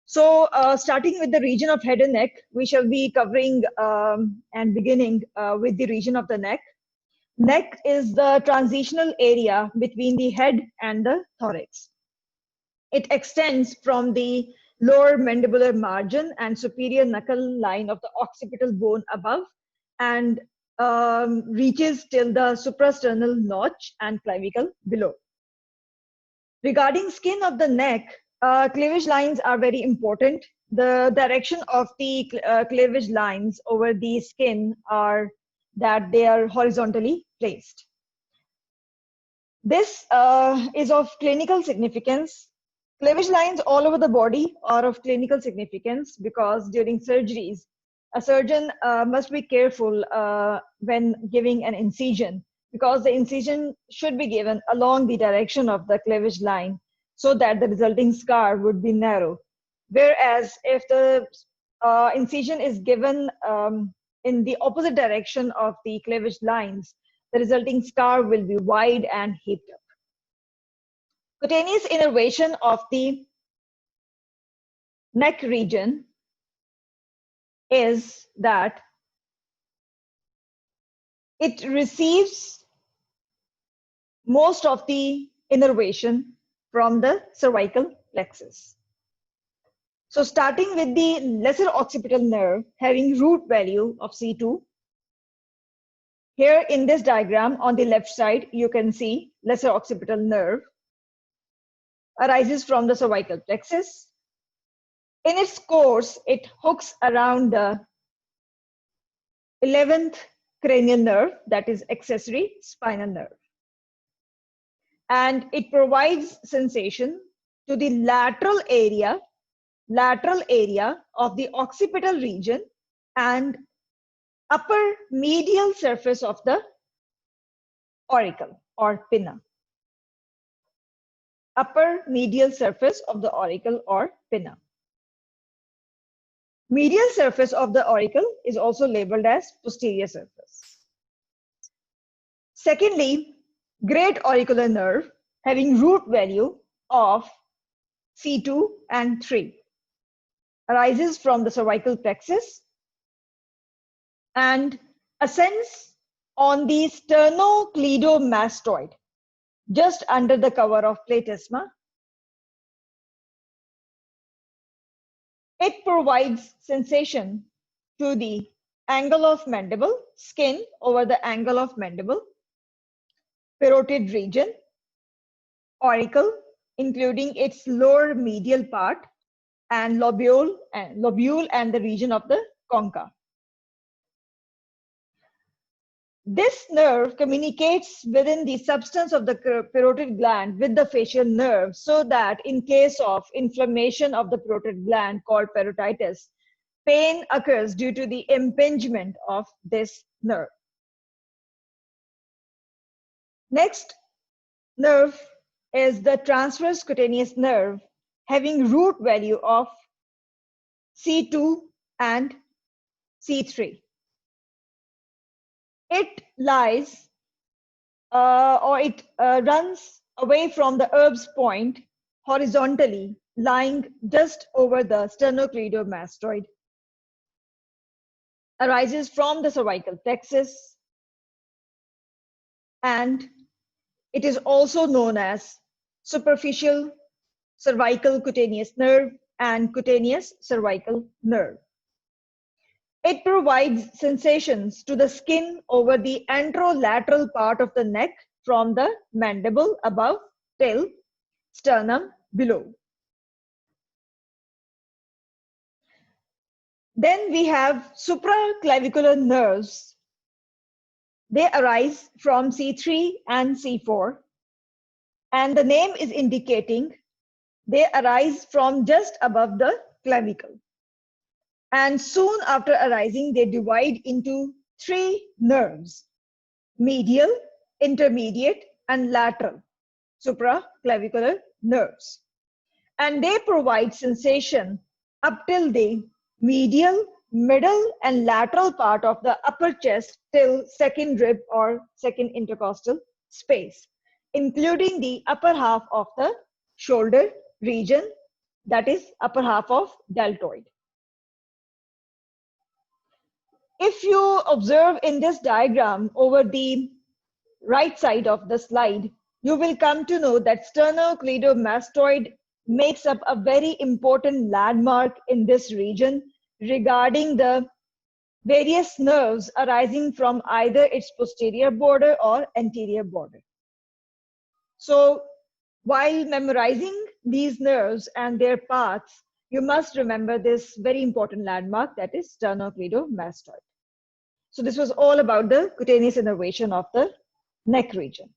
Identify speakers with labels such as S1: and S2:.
S1: So starting with the region of head and neck, we shall be covering and beginning with the region of the neck. Neck is the transitional area between the head and the thorax. It extends from the lower mandibular margin and superior knuckle line of the occipital bone above and reaches till the suprasternal notch and clavicle below. Regarding skin of the neck, cleavage lines are very important. The direction of the cleavage lines over the skin are that they are horizontally placed. This is of clinical significance. Cleavage lines all over the body are of clinical significance because during surgeries, a surgeon must be careful when giving an incision, because the incision should be given along the direction of the cleavage line so that the resulting scar would be narrow. Whereas if the incision is given in the opposite direction of the cleavage lines, the resulting scar will be wide and heaped up. Cutaneous innervation of the neck region is that it receives most of the innervation from the cervical plexus. So starting with the lesser occipital nerve having root value of C2. Here in this diagram on the left side, you can see lesser occipital nerve arises from the cervical plexus. In its course, it hooks around the 11th cranial nerve, that is accessory spinal nerve. And it provides sensation to the lateral area of the occipital region and upper medial surface of the auricle or pinna. Upper medial surface of the auricle or pinna. Medial surface of the auricle is also labeled as posterior surface. Secondly, great auricular nerve having root value of C2 and 3 arises from the cervical plexus and ascends on the sternocleidomastoid, just under the cover of platysma. It provides sensation to the angle of mandible, skin over the angle of mandible, parotid region, auricle, including its lower medial part, and lobule and the region of the concha. This nerve communicates within the substance of the parotid gland with the facial nerve, so that in case of inflammation of the parotid gland called parotitis, pain occurs due to the impingement of this nerve. Next nerve is the transverse cutaneous nerve having root value of C2 and C3. It lies it runs away from the Erb's point horizontally, lying just over the sternocleidomastoid, arises from the cervical plexus, and it is also known as superficial cervical cutaneous nerve and cutaneous cervical nerve. It provides sensations to the skin over the anterolateral part of the neck from the mandible above till sternum below. Then we have supraclavicular nerves. They arise from C3 and C4, and the name is indicating they arise from just above the clavicle. And soon after arising, they divide into 3 nerves: medial, intermediate, and lateral supraclavicular nerves. And they provide sensation up till the medial, middle, and lateral part of the upper chest till second rib or second intercostal space, including the upper half of the shoulder region, that is upper half of deltoid. If you observe in this diagram over the right side of the slide, you will come to know that sternocleidomastoid makes up a very important landmark in this region regarding the various nerves arising from either its posterior border or anterior border. So while memorizing these nerves and their paths, you must remember this very important landmark, that is sternocleidomastoid. So this was all about the cutaneous innervation of the neck region.